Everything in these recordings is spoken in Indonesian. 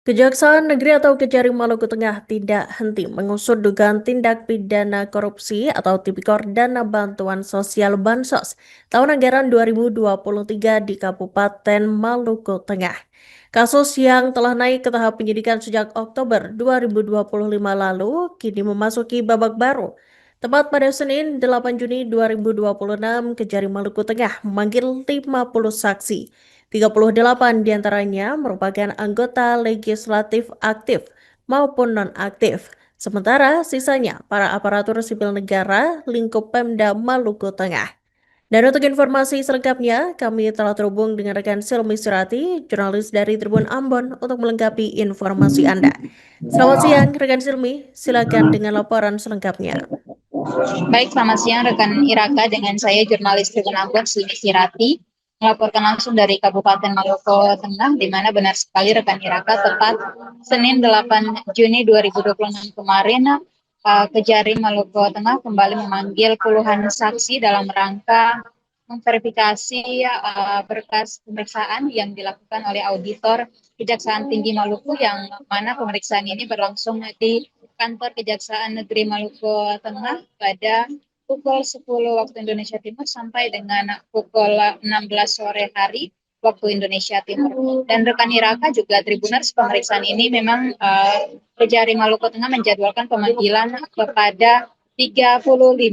Kejaksaan Negeri atau Kejari Maluku Tengah tidak henti mengusut dugaan tindak pidana korupsi atau tipikor dana bantuan sosial Bansos tahun anggaran 2023 di Kabupaten Maluku Tengah. Kasus yang telah naik ke tahap penyidikan sejak Oktober 2025 lalu kini memasuki babak baru. Tepat pada Senin 8 Juni 2026, Kejari Maluku Tengah memanggil 50 saksi. 38 diantaranya merupakan anggota legislatif aktif maupun non-aktif. Sementara sisanya para aparatur sipil negara lingkup Pemda Maluku Tengah. Dan untuk informasi selengkapnya, kami telah terhubung dengan rekan Silmi Surati, jurnalis dari Tribun Ambon untuk melengkapi informasi Anda. Selamat siang, rekan Silmi. Silakan dengan laporan selengkapnya. Baik, selamat siang rekan Iraka, dengan saya jurnalis Tribun Ambon Silmi Surati melaporkan langsung dari Kabupaten Maluku Tengah, di mana benar sekali rekan Iraka, tepat Senin 8 Juni 2026 kemarin, Kejari Maluku Tengah kembali memanggil puluhan saksi dalam rangka memverifikasi berkas pemeriksaan yang dilakukan oleh auditor Kejaksaan Tinggi Maluku, yang mana pemeriksaan ini berlangsung di Kantor Kejaksaan Negeri Maluku Tengah pada pukul 10 waktu Indonesia Timur sampai dengan pukul 16 sore hari waktu Indonesia Timur. Dan rekan Iraka juga Tribuners, pemeriksaan ini memang Kejari Maluku Tengah menjadwalkan pemanggilan kepada 35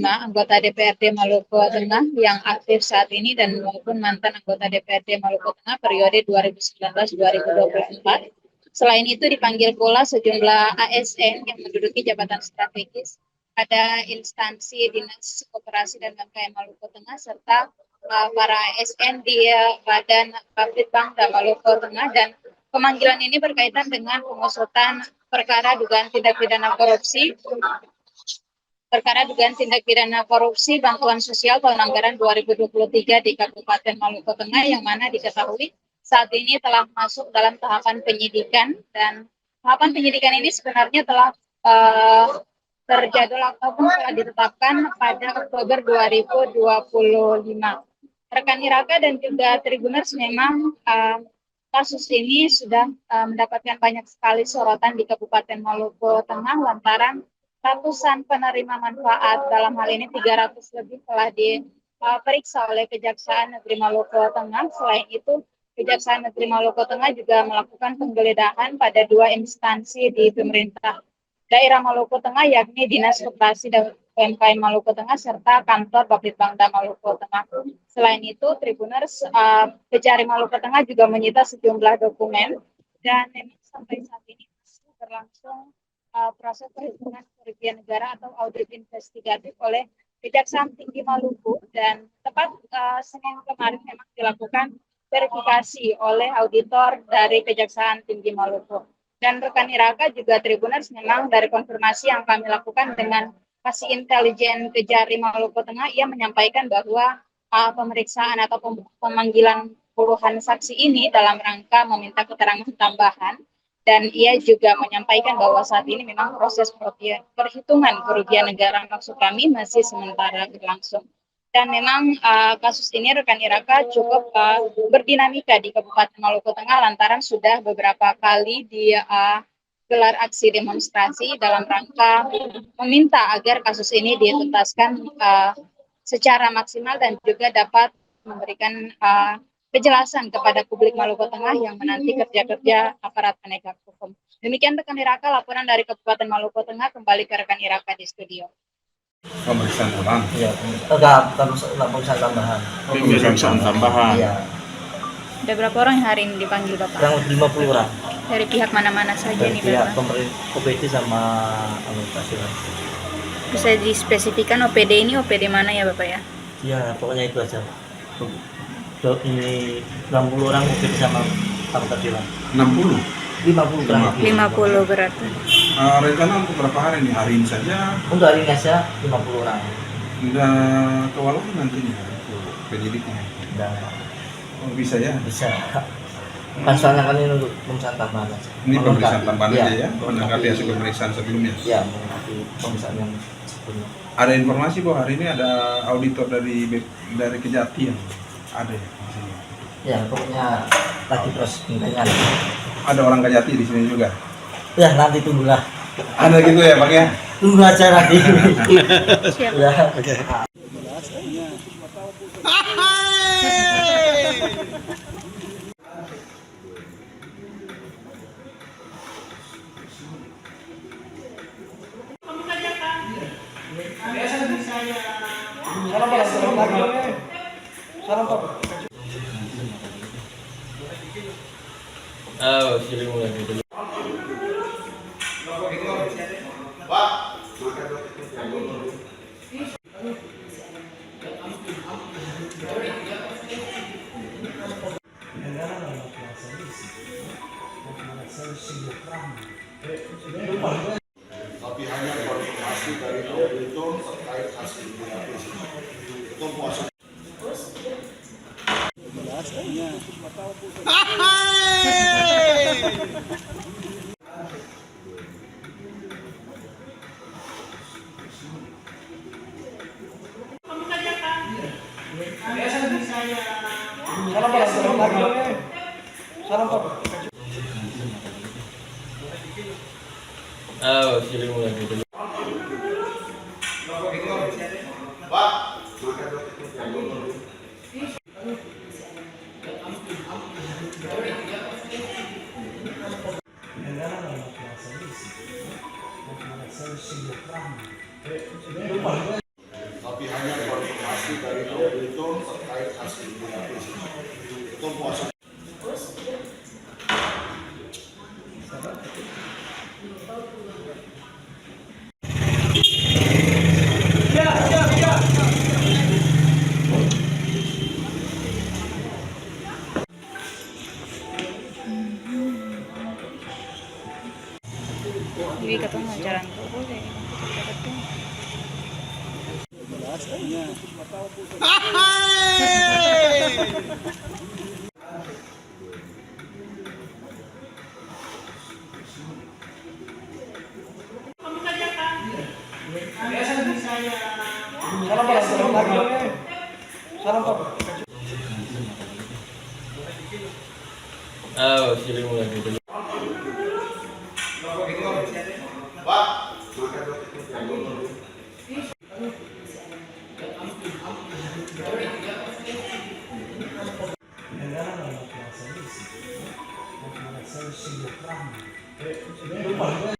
anggota DPRD Maluku Tengah yang aktif saat ini dan maupun mantan anggota DPRD Maluku Tengah periode 2019-2024. Selain itu dipanggil pula sejumlah ASN yang menduduki jabatan strategis pada instansi Dinas Koperasi dan UMKM Maluku Tengah, serta para ASN di Badan Bapitbang Maluku Tengah. Dan pemanggilan ini berkaitan dengan pengusutan perkara dugaan tindak pidana korupsi bantuan sosial tahun anggaran 2023 di Kabupaten Maluku Tengah, yang mana diketahui saat ini telah masuk dalam tahapan penyidikan. Dan tahapan penyidikan ini sebenarnya telah terjadwal ataupun telah ditetapkan pada Oktober 2025. Rekan Iraka dan juga Tribuners, memang kasus ini sudah mendapatkan banyak sekali sorotan di Kabupaten Maluku Tengah lantaran ratusan penerima manfaat, dalam hal ini 300 lebih, telah diperiksa oleh Kejaksaan Negeri Maluku Tengah. Selain itu, Kejaksaan Negeri Maluku Tengah juga melakukan penggeledahan pada 2 instansi di pemerintah daerah Maluku Tengah, yakni Dinas Koperasi dan UMKM Maluku Tengah serta kantor Bapitbangda Maluku Tengah. Selain itu, Tribuners, Kejari Maluku Tengah juga menyita sejumlah dokumen, dan memang sampai saat ini masih berlangsung proses perhitungan kerugian negara atau audit investigatif oleh Kejaksaan Tinggi Maluku. Dan tepat Senin kemarin memang dilakukan verifikasi oleh auditor dari Kejaksaan Tinggi Maluku. Dan rekan Iraka juga Tribuners, memang dari konfirmasi yang kami lakukan dengan Kasih Intelijen Kejari Maluku Tengah, ia menyampaikan bahwa pemeriksaan atau pemanggilan puluhan saksi ini dalam rangka meminta keterangan tambahan. Dan ia juga menyampaikan bahwa saat ini memang proses perhitungan kerugian negara maksud kami masih sementara berlangsung. Dan memang kasus ini rekan Iraka cukup berdinamika di Kabupaten Maluku Tengah lantaran sudah beberapa kali digelar aksi demonstrasi dalam rangka meminta agar kasus ini dituntaskan secara maksimal dan juga dapat memberikan kejelasan kepada publik Maluku Tengah yang menanti kerja-kerja aparat penegak hukum. Demikian rekan Iraka, laporan dari Kabupaten Maluku Tengah. Kembali ke rekan Iraka di studio. Pemeriksaan ulang? Iya, enggak pemeriksaan tambahan. Pemeriksaan tambahan? Iya. Ada berapa orang yang hari ini dipanggil Bapak? Kurang 50 orang. Dari pihak mana-mana saja Dari nih pihak Bapak? pemerintah, OPD sama anggota. Bisa dispesifikan OPD ini OPD mana ya Bapak ya? Iya, pokoknya itu aja. Ini 60 orang OPD sama anggota dewan. 60? 50 orang. 50 berarti. Rencana untuk berapa hari nih? Hari ini saja? Untuk hari ini aja 50 orang. Nggak kewalahan nantinya untuk penyidiknya? Dan Oh, bisa ya. Bisa. Kan soalnya kan ini untuk pemeriksaan tambahan aja. Ini pemeriksaan tambahan Iya, aja ya, menanggapi hasil pemeriksaan sebelumnya. Iya, menanggapi pemeriksaan yang sebelumnya. Ada informasi bahwa hari ini ada auditor dari Kejati yang ada ya di sini. Ya, pokoknya lagi proses penilaian. Ada orang Kejati di sini juga. Ya, nanti tunggulah. Ada gitu ya, Bang ya? Tunggu aja nanti. Ya. Oh, sini mulai dulu. Tapi hanya konfirmasi dari auditor terkait hasil BAPC. Itu puasa. Oh, sini mulai dulu. Tapi hanya konfirmasi dari auditor terkait hasil BAPC. Itu puasa. Jadi katanya jalan tuh boleh. Oh, sini mulai dulu.